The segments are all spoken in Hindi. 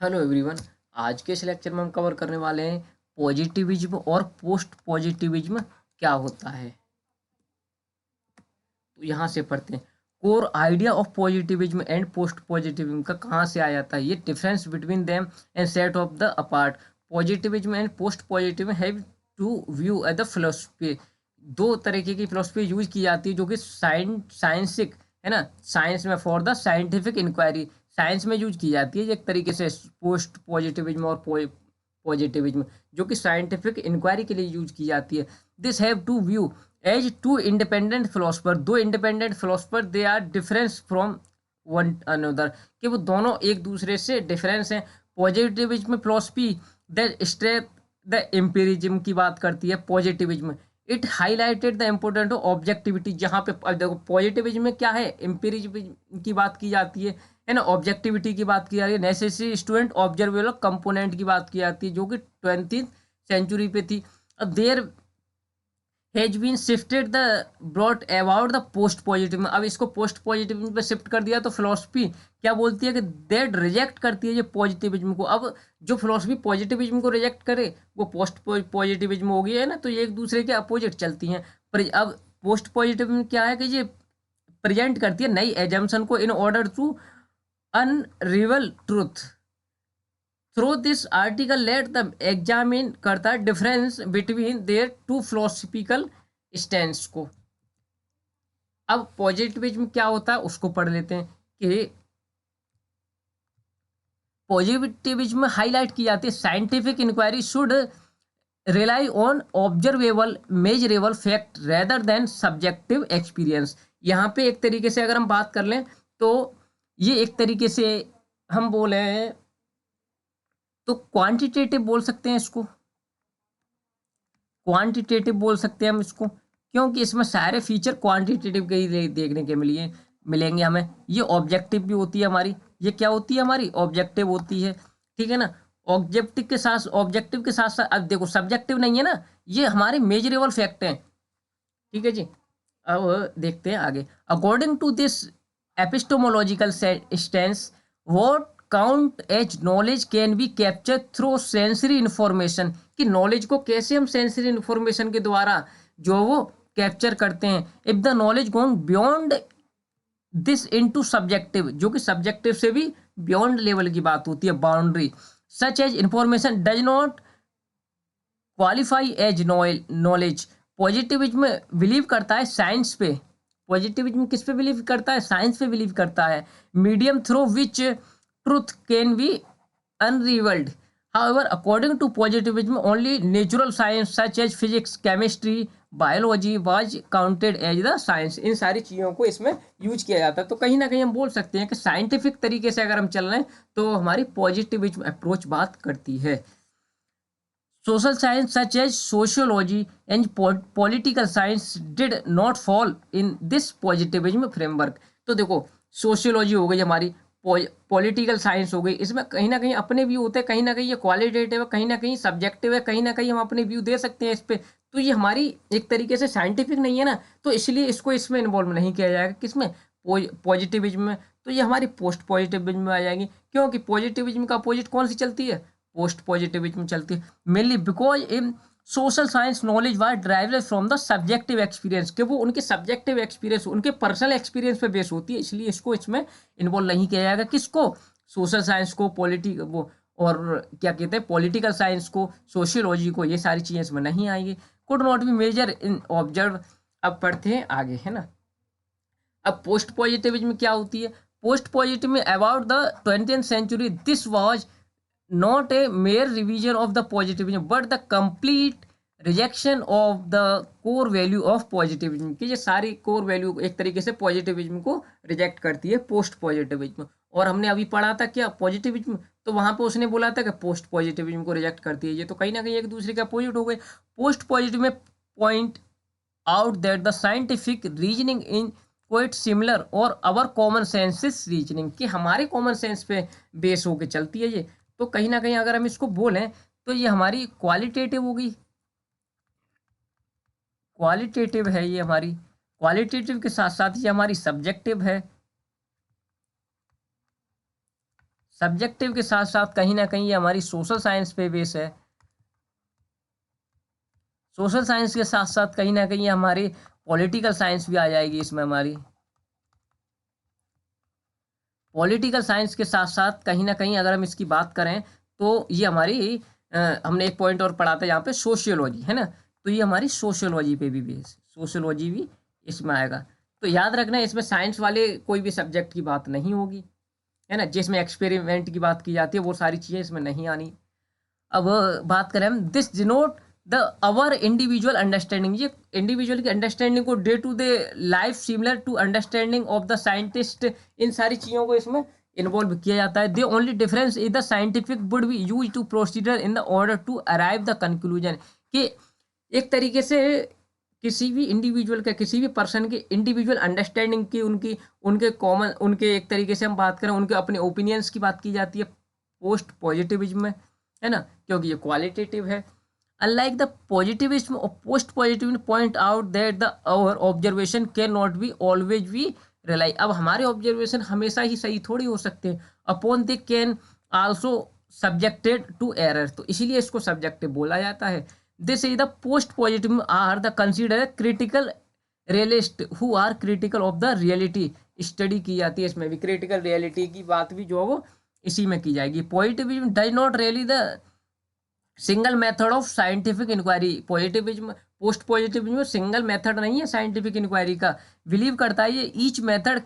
Hello everyone. आज के इस लेक्चर में हम कवर करने वाले हैं पॉजिटिविज्म और पोस्ट पॉजिटिविज्म क्या होता है। तो यहाँ से पढ़ते हैं। Core idea of positivism and post positivism का कहाँ से आ जाता है। ये difference between them and set of the apart. Positivism and post positive have to view as the philosophy. दो तरीके की फिलोसफी यूज की जाती है जो कि साइंसिक है ना, साइंस में for the scientific inquiry, science में यूज की जाती है एक तरीके से पोस्ट पॉजिटिविज्म और पॉजिटिविज्म जो कि साइंटिफिक इंक्वायरी के लिए यूज की जाती है। This have to view as two independent philosopher, दो independent philosopher, they are difference from one another, कि वो दोनों एक दूसरे से डिफरेंस हैं। Positivism philosophy the straight the empiricism की बात करती है। Positivism it highlighted the important of objectivity, जहाँ पे अब देखो पॉजिटिविज्म में क्या है, एम्पिरिज्म की बात की जाती है ना, ऑब्जेक्टिविटी की बात की जा रही है, नेसेसरी स्टूडेंट ऑब्जर्वेबल कंपोनेंट की बात की जाती है जो कि 20th सेंचुरी पे थी। अब there has been shifted the brought about the post positive, अब इसको पोस्ट पॉजिटिव पे शिफ्ट कर दिया। तो फिलोसफी क्या बोलती है कि दैट रिजेक्ट करती है ये पॉजिटिविज्म को। अब जो फिलोसफी पॉजिटिविज्म को रिजेक्ट करे वो पोस्ट पॉजिटिविज्म हो गई है ना, तो ये एक दूसरे के अपोजिट चलती हैं। पर अब पोस्ट पॉजिटिविज्म क्या है कि ये प्रेजेंट करती है नई एजम्पशन को in order to unravel truth. Through this article let the examine करता है difference between their two philosophical stand को। अब पॉजिटिविज्म क्या होता है उसको पढ़ लेते हैं कि पॉजिटिविज्म में हाईलाइट की जाती है scientific inquiry should rely on observable measurable fact rather than subjective experience. यहाँ पे एक तरीके से अगर हम बात कर लें तो ये एक तरीके से हम बोले तो क्वांटिटेटिव बोल सकते हैं इसको, क्वांटिटेटिव बोल सकते हैं हम इसको, क्योंकि इसमें सारे फीचर क्वांटिटेटिव के ही देखने के मिलेंगे हमें। ये ऑब्जेक्टिव भी होती है हमारी, ये क्या होती है हमारी ऑब्जेक्टिव होती है, ठीक है ना। ऑब्जेक्टिव के साथ साथ अब देखो सब्जेक्टिव नहीं है ना, ये हमारे मेजरेबल फैक्ट हैं, ठीक है जी। अब देखते हैं आगे। According to this epistemological stance what count as knowledge can be capture through sensory information, कि नॉलेज को कैसे हम सेंसरी इंफॉर्मेशन के द्वारा जो वो कैप्चर करते हैं। If the knowledge going beyond this into subjective, जो कि सब्जेक्टिव से भी बियॉन्ड लेवल की बात होती है, boundary such as information does not qualify as knowledge. Positivism believe करता है साइंस पे, पॉजिटिविज्म किस पे बिलीव करता है, साइंस पे बिलीव करता है। Medium through which truth can be unravelled. However, according to positivism, only natural science such as physics, chemistry, biology was counted as the science। इन सारी चीज़ों को इसमें यूज किया जाता है। तो कहीं ना कहीं हम बोल सकते हैं कि साइंटिफिक तरीके से अगर हम चल रहे हैं तो हमारी पॉजिटिविज्म अप्रोच बात करती है। Social science such as sociology and political science did not fall in this positivism framework। तो देखो सोशियोलॉजी हो गई हमारी, पॉलिटिकल साइंस हो गई, इसमें कहीं ना कहीं अपने व्यू होते हैं, कहीं ना कहीं ये क्वालिटेटिव है, कहीं ना कहीं सब्जेक्टिव है, कहीं ना कहीं हम अपने व्यू दे सकते हैं इस पे। तो ये हमारी एक तरीके से साइंटिफिक नहीं है ना, तो इसलिए इसको इसमें इन्वॉल्व नहीं किया जाएगा। किसमें, पॉजिटिविज्म में। तो ये हमारी पोस्ट पॉजिटिविज्म में आ जाएगी, क्योंकि पॉजिटिविज्म का अपोजिट कौन सी चलती है, पोस्ट पॉजिटिविज्म चलती है। Mainly because in social science knowledge was derived from the subjective experience, कि वो उनके सब्जेक्टिव एक्सपीरियंस, उनके पर्सनल एक्सपीरियंस पे बेस होती है, इसलिए इसको इसमें इन्वॉल्व नहीं किया जाएगा। किसको, सोशल साइंस को, वो और क्या कहते हैं पॉलिटिकल साइंस को, सोशियोलॉजी को, ये सारी चीजें इसमें नहीं आएंगी। Could not be measure in observe. अब पढ़ते हैं आगे, है ना। अब पोस्ट पॉजिटिविज्म क्या होती है। पोस्ट पॉजिटिव में about the 20th century this was not a mere revision of the positivism but the complete rejection of the core value of positivism, कि ये सारी core value एक तरीके से positivism को reject करती है पोस्ट पॉजिटिविज्म। और हमने अभी पढ़ा था क्या, पॉजिटिविज्म, तो वहां पे उसने बोला था कि पोस्ट पॉजिटिविज्म को रिजेक्ट करती है ये, तो कहीं ना कहीं एक दूसरे के अपोजिट हो गए। पोस्ट पॉजिटिव में point out that the scientific reasoning in quite similar और अवर कॉमन सेंसिस रीजनिंग, कि हमारे कॉमन सेंस पे बेस होके चलती है ये। तो कहीं ना कहीं अगर हम इसको बोलें तो ये हमारी क्वालिटेटिव होगी, क्वालिटेटिव है ये हमारी, क्वालिटेटिव के साथ साथ ये हमारी सब्जेक्टिव है, सब्जेक्टिव के साथ साथ कहीं ना कहीं ये हमारी सोशल साइंस पे बेस है। सोशल साइंस के साथ साथ कहीं ना कहीं हमारी पॉलिटिकल साइंस भी आ जाएगी इसमें हमारी। पॉलिटिकल साइंस के साथ साथ कहीं ना कहीं अगर हम इसकी बात करें तो ये हमारी हमने एक पॉइंट और पढ़ा था यहाँ पे सोशियोलॉजी, है ना, तो ये हमारी सोशियोलॉजी पे भी बेस, सोशियोलॉजी भी इसमें आएगा। तो याद रखना इसमें साइंस वाले कोई भी सब्जेक्ट की बात नहीं होगी, है ना, जिसमें एक्सपेरिमेंट की बात की जाती है वो सारी चीज़ें इसमें नहीं आनी। अब बात करें हम, this denote the our individual understanding, ये इंडिविजुअल की अंडरस्टैंडिंग को day to day life similar to understanding of the scientist, इन सारी चीज़ों को इसमें इन्वॉल्व किया जाता है। The only difference is the scientific would be use to procedure in the order to arrive the conclusion, कि एक तरीके से किसी भी इंडिविजुअल के, किसी भी पर्सन की इंडिविजुअल अंडरस्टैंडिंग की, उनकी उनके कॉमन, उनके एक तरीके से हम बात करें उनके अपने ओपिनियंस की बात की जाती है पोस्ट पॉजिटिविज्म में, है ना, क्योंकि ये क्वालिटेटिव है। अनलाइक द पॉजिटिविज्म और post positivism point out that the our observation can not be always be rely, अब हमारे ऑब्जर्वेशन हमेशा ही सही थोड़ी हो सकते हैं, upon they can also subjected to error, तो इसीलिए इसको सब्जेक्टिव बोला जाता है। This is the post positive are the consider critical realist who are critical of the reality, study की जाती है इसमें भी, क्रिटिकल रियलिटी की बात भी जो है वो इसी में की जाएगी। Positivism does not really the single method of scientific inquiry, positivism post positivism single method नहीं है साइंटिफिक इंक्वायरी का, बिलीव करता है ये each method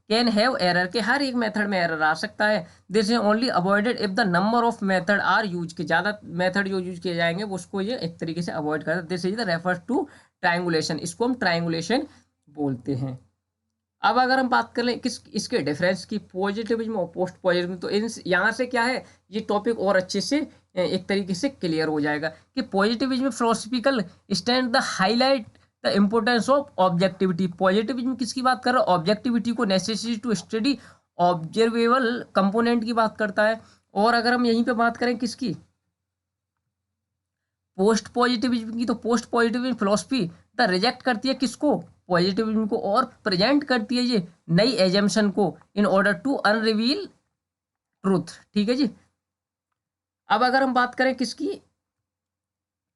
can have error, के हर एक मेथड में एरर आ सकता है। This is only avoided if the number of method are use, के ज़्यादा मेथड जो यूज किए जाएंगे उसको ये एक तरीके से अवॉइड करता है। This is the refer to triangulation, इसको हम ट्रायंगुलेशन बोलते हैं। अब अगर हम बात करें किस इसके डिफरेंस की, पॉजिटिविज्म और पोस्ट पॉजिटिविज्म, तो इन यहाँ से क्या है ये टॉपिक और अच्छे से एक तरीके से क्लियर हो जाएगा कि positivism philosophical stand the highlight the importance of objectivity, positivism किसकी बात कर रहा है, ऑब्जेक्टिविटी को, necessity to study observable component की बात करता है। और अगर हम यहीं पे बात करें किसकी, पोस्ट पॉजिटिविज्म की, तो post positivism philosophy the reject करती है किसको, पॉजिटिविज्म को, और प्रेजेंट करती है ये नई एजम्पशन को in order to unreveal truth, ठीक है जी। अब अगर हम बात करें किसकी,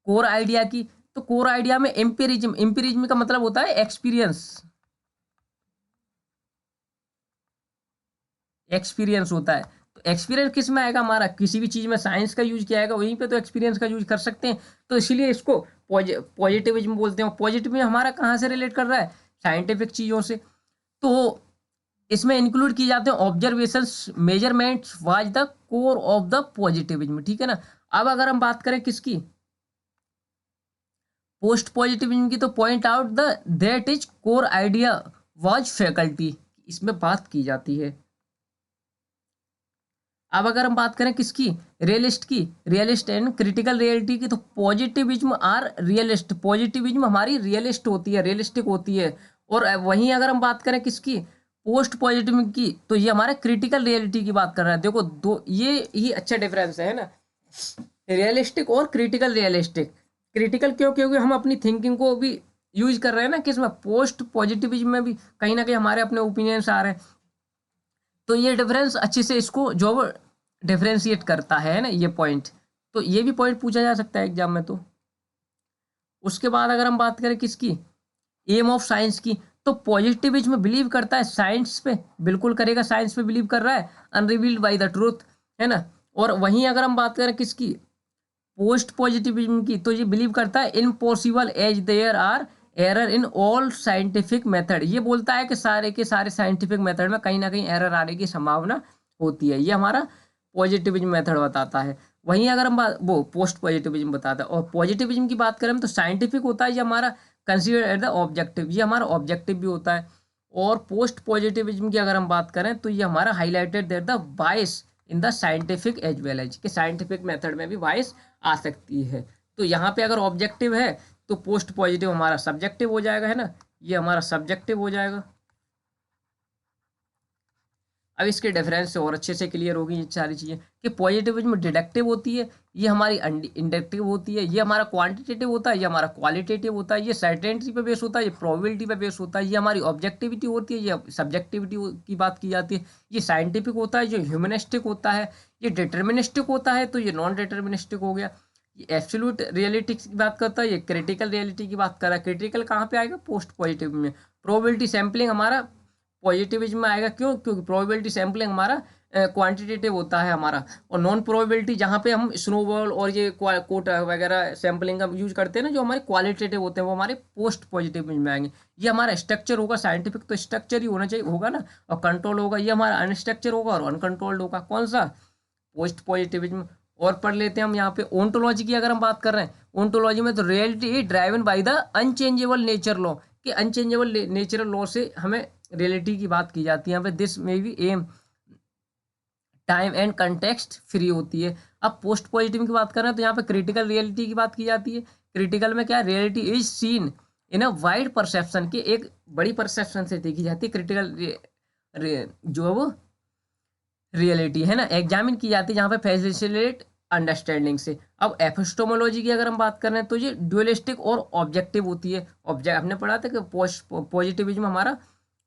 कोर आइडिया की, तो कोर आइडिया में एम्पिरिज्म, एम्पिरिज्म का मतलब होता है एक्सपीरियंस, एक्सपीरियंस होता है, तो एक्सपीरियंस किस में आएगा हमारा, किसी भी चीज में साइंस का यूज किया जाएगा वहीं पे तो एक्सपीरियंस का यूज कर सकते हैं, तो इसीलिए इसको पॉजिटिविज्म बोलते हैं। पॉजिटिविज्म हमारा कहाँ से रिलेट कर रहा है, साइंटिफिक चीजों से, तो इसमें इंक्लूड किए जाते हैं observations, measurements was the core of the positivism, ठीक है ना। अब अगर हम बात करें किसकी, पोस्ट पॉजिटिविज्म की, तो point out the that is core idea was faculty, इसमें बात की जाती है। अब अगर हम बात करें किसकी, रियलिस्ट की, रियलिस्ट एंड क्रिटिकल रियलिटी की, तो पॉजिटिविज्म आर रियलिस्ट, पॉजिटिविज्म हमारी रियलिस्ट होती है, रियलिस्टिक होती है। और वहीं अगर हम बात करें किसकी, पोस्ट पॉजिटिव की, तो ये हमारे क्रिटिकल रियलिटी की बात कर रहा है। देखो दो ये ही अच्छा डिफरेंस है ना, रियलिस्टिक और क्रिटिकल रियलिस्टिक। क्रिटिकल क्यों, क्योंकि हम अपनी थिंकिंग को भी यूज कर रहे हैं ना किसमें, पोस्ट पॉजिटिविज्म में भी कहीं ना कहीं हमारे अपने ओपिनियंस आ रहे हैं, तो ये डिफरेंस अच्छे से इसको जो डिफरेंशिएट करता है ना ये पॉइंट, तो ये भी पॉइंट पूछा जा सकता है एग्जाम में। तो उसके बाद अगर हम बात करें किसकी, एम ऑफ साइंस की, तो पॉजिटिविज्म बिलीव करता है साइंस पे, बिल्कुल करेगा, साइंस पे बिलीव कर रहा है, अनरिवील्ड बाय द ट्रूथ, है ना। और वहीं अगर हम बात करें किसकी, पोस्ट पॉजिटिविज्म की, तो ये बिलीव करता है impossible as there are error in all scientific method, ये बोलता है कि सारे के सारे साइंटिफिक मेथड में कहीं ना कहीं एरर आने की संभावना होती है, ये हमारा पॉजिटिविज्म मेथड बताता है। वहीं अगर हम वो पोस्ट पॉजिटिविज्म बताता है। और पॉजिटिविज्म की बात करें तो साइंटिफिक होता है ये हमारा, कंसीडर एट द ऑब्जेक्टिव, ये हमारा ऑब्जेक्टिव भी होता है। और पोस्ट पॉजिटिविज्म की अगर हम बात करें तो ये हमारा highlighted there the bias in the scientific as well as, कि साइंटिफिक मेथड में भी बायस आ सकती है। तो यहाँ पे अगर ऑब्जेक्टिव है तो पोस्ट पॉजिटिव हमारा सब्जेक्टिव हो जाएगा, है ना, ये हमारा सब्जेक्टिव हो जाएगा। अब इसके डिफरेंस से और अच्छे से क्लियर होगी ये सारी चीज़ें कि पॉजिटिविज्म डिडक्टिव होती है, ये हमारी इंडक्टिव होती है, ये हमारा क्वांटिटेटिव होता है, ये हमारा क्वालिटेटिव होता है, ये सर्टेनिटी पे बेस होता है, ये प्रोबेबिलिटी पे बेस होता है, ये हमारी ऑब्जेक्टिविटी होती है, ये सब्जेक्टिविटी की बात की जाती है, ये साइंटिफिक होता है, जो ह्यूमनिस्टिक होता है, ये डिटर्मिनिस्टिक होता है, तो ये नॉन डिटर्मिनिस्टिक हो गया। ये एब्सोल्यूट रियलिटी की बात करता है, ये क्रिटिकल रियलिटी की बात कर रहा है। क्रिटिकल कहाँ पे आएगा? पोस्ट पॉजिटिव में। प्रोबेबिलिटी सैम्पलिंग हमारा पॉजिटिविज्म में आएगा, क्यों? क्योंकि प्रोबेबिलिटी सैम्पलिंग हमारा क्वांटिटेटिव होता है हमारा, और नॉन प्रोबेबिलिटी जहाँ पे हम स्नोबॉल और ये कोट वगैरह सैम्पलिंग का यूज करते हैं ना, जो हमारे क्वालिटेटिव होते हैं, वो हमारे पोस्ट पॉजिटिविज्म में आएंगे। ये हमारा स्ट्रक्चर होगा, साइंटिफिक तो स्ट्रक्चर ही होना चाहिए, होगा ना, और कंट्रोल होगा। ये हमारा अनस्ट्रक्चर होगा और अनकंट्रोल्ड होगा। कौन सा? Post positivism. और पढ़ लेते हैं हम यहाँ पे ओंटोलॉजी की अगर हम बात कर रहे हैं, ओंटोलॉजी में तो reality driven by the unchangeable nature law, कि अनचेंजेबल नेचुरल लॉ से हमें रियलिटी की बात की जाती है यहाँ पे। दिस में भी एम टाइम एंड कंटेक्स्ट फ्री होती है। अब पोस्ट पॉजिटिव की बात करें तो यहाँ पे क्रिटिकल रियलिटी की बात की जाती है। क्रिटिकल में क्या? Reality is seen in a wide perception, की एक बड़ी परसेप्शन से देखी जाती है क्रिटिकल जो है वो रियलिटी है ना, एग्जामिन की जाती है जहाँ पे फैसिलिटेट अंडरस्टैंडिंग से। अब एपिस्टेमोलॉजी की अगर हम बात करें तो ये ड्यूलिस्टिक और ऑब्जेक्टिव होती है। ऑब्जेक्ट हमने पढ़ा था कि पॉजिटिविज्म हमारा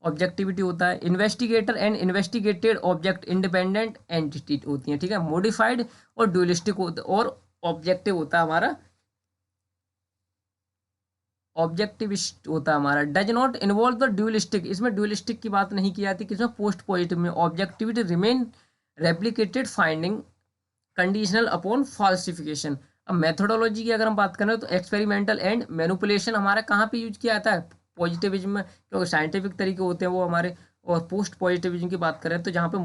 ऑब्जेक्टिविटी होता है। Investigator and investigated object independent entity होती हैं, ठीक है। मॉडिफाइड और ड्यूलिस्टिक और ऑब्जेक्टिव होता है हमारा, ऑब्जेक्टिविस्ट होता है हमारा। Does not involve the dualistic, इसमें ड्यूलिस्टिक की बात नहीं की जाती, किसमें? पोस्ट पॉजिटिव में। Objectivity remain replicated finding conditional upon falsification. अब मेथोडोलॉजी की अगर हम बात करें तो एक्सपेरिमेंटल एंड मैनिपुलेशन हमारा कहाँ पे यूज किया जाता है? पॉजिटिविज्म में, क्योंकि साइंटिफिक तरीके होते हैं वो हमारे। और पोस्ट पॉजिटिविज्म की बात करें तो जहाँ पे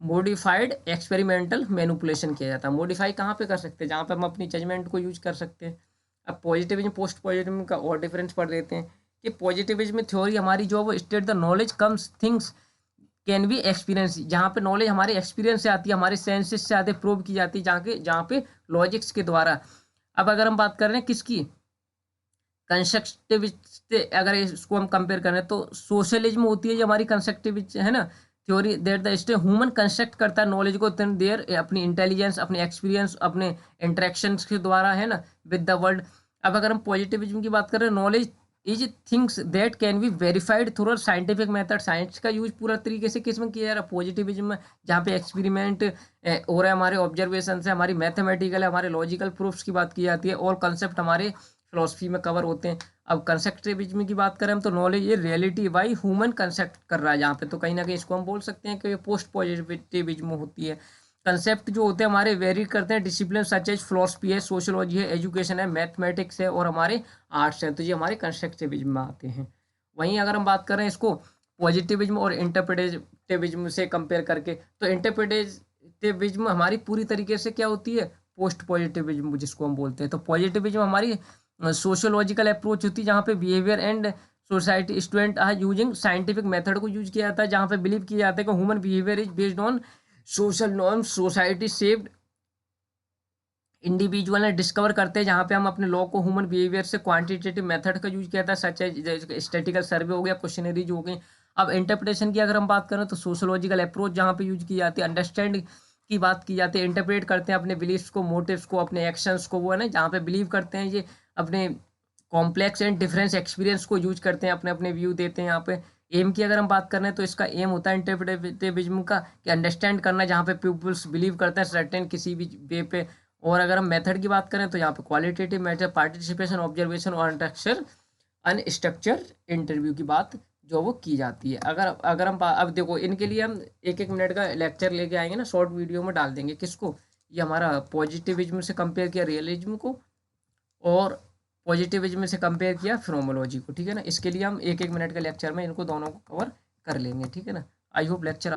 मॉडिफाइड एक्सपेरिमेंटल मैनिपुलेशन किया जाता है। मॉडिफाई कहाँ पे कर सकते हैं? जहाँ पे हम अपनी जजमेंट को यूज कर सकते हैं। अब पॉजिटिविज्म पोस्ट पॉजिटिविज्म का और डिफरेंस पढ़ लेते हैं कि पॉजिटिविज्म में थ्योरी हमारी जो है वो state the knowledge comes things can be experience, जहाँ पे नॉलेज हमारे एक्सपीरियंस से आती है, हमारे सेंसेस से आते प्रूव की जाती है, जहाँ पे लॉजिक्स के द्वारा। अब अगर हम बात कर रहे हैं किसकी? कंस्ट्रक्टिविस्ट, अगर इसको हम कंपेयर करें तो सोशलिज्म होती है जो हमारी कंस्ट्रक्टिविस्ट है ना theory, that the stay human construct करता है नॉलेज को देयर अपनी इंटेलिजेंस, अपने एक्सपीरियंस, अपने इंटरेक्शंस के द्वारा, है ना, विद द वर्ल्ड। अब अगर हम पॉजिटिविज्म की बात करें, knowledge is things that can be verified through scientific method. Science का यूज पूरा तरीके से किस में किया जा रहा है? पॉजिटिविज्म में, जहाँ पे एक्सपेरिमेंट हो रहा है, हमारे ऑब्जर्वेशन से, हमारी मैथमेटिकल, हमारे लॉजिकल प्रूफ्स की बात की जाती है, और कंसेप्ट हमारे फिलोसफी में कवर होते हैं। अब कंस्ट्रक्टिविज्म की बात करें तो नॉलेज ये रियलिटी बाई ह्यूमन कंसेप्ट कर रहा है जहाँ पे, तो कहीं ना कहीं इसको हम बोल सकते हैं कि ये पोस्ट पॉजिटिविज्म होती है। कंसेप्ट जो होते हैं हमारे वेरी करते हैं, डिसिप्लिन सच एज फिलोसफी है, सोशियोलॉजी है, एजुकेशन है, मैथमेटिक्स है, और हमारे आर्ट्स हैं, तो ये हमारे कंस्ट्रक्टिविज्म में आते हैं। वहीं अगर हम बात करें इसको पॉजिटिविज्म और इंटरप्रेटिविज्म से कंपेयर करके, तो इंटरप्रेटिविज्म हमारी पूरी तरीके से क्या होती है? पोस्ट पॉजिटिविज्म जिसको हम बोलते हैं। तो पॉजिटिविज्म हमारी सोशियोलॉजिकल अप्रोच होती है, जहाँ पे behaviour and society student are using scientific method को यूज किया जाता है, जहाँ पे बिलीव किया जाता है कि human behaviour is based on social norms, society shaped individual ने डिस्कवर करते हैं, जहाँ पे हम अपने लॉ को ह्यूमन बिहेवियर से क्वांटिटेटिव मेथड का यूज किया था, सच एज स्टैटिकल सर्वे हो गया, क्वेश्चनरीज हो गई। अब इंटरप्रिटेशन की अगर हम बात करें तो सोशोलॉजिकल अप्रोच जहाँ पे यूज की जाती है, अंडरस्टैंड की बात की जाती है, इंटरप्रेट करते हैं अपने बिलीफ्स को, मोटिव्स को, अपने एक्शंस को, वो है ना, जहाँ पे बिलीव करते हैं, ये अपने कॉम्प्लेक्स एंड डिफरेंस एक्सपीरियंस को यूज करते हैं, अपने अपने व्यू देते हैं यहाँ पे। एम की अगर हम बात कर रहे हैं तो इसका एम होता है इंटरप्रेटिविज्म का कि अंडरस्टैंड करना, जहाँ पे पीपल्स बिलीव करते हैं सर्टेन किसी भी वे पे। और अगर हम मेथड की बात करें तो यहाँ पे क्वालिटेटिव मेथड, पार्टिसिपेशन, ऑब्जर्वेशन और अनस्ट्रक्चर इंटरव्यू की बात जो वो की जाती है। अगर हम अब देखो, इनके लिए हम एक एक मिनट का लेक्चर लेके आएंगे ना, शॉर्ट वीडियो में डाल देंगे। किसको? ये हमारा पॉजिटिविज्म से कंपेयर किया रियलिज्म को, और पॉजिटिविज्म से कंपेयर किया फिनोमेनोलॉजी को, ठीक है ना। इसके लिए हम एक एक मिनट के लेक्चर में इनको दोनों को कवर कर लेंगे, ठीक है ना। I hope lecture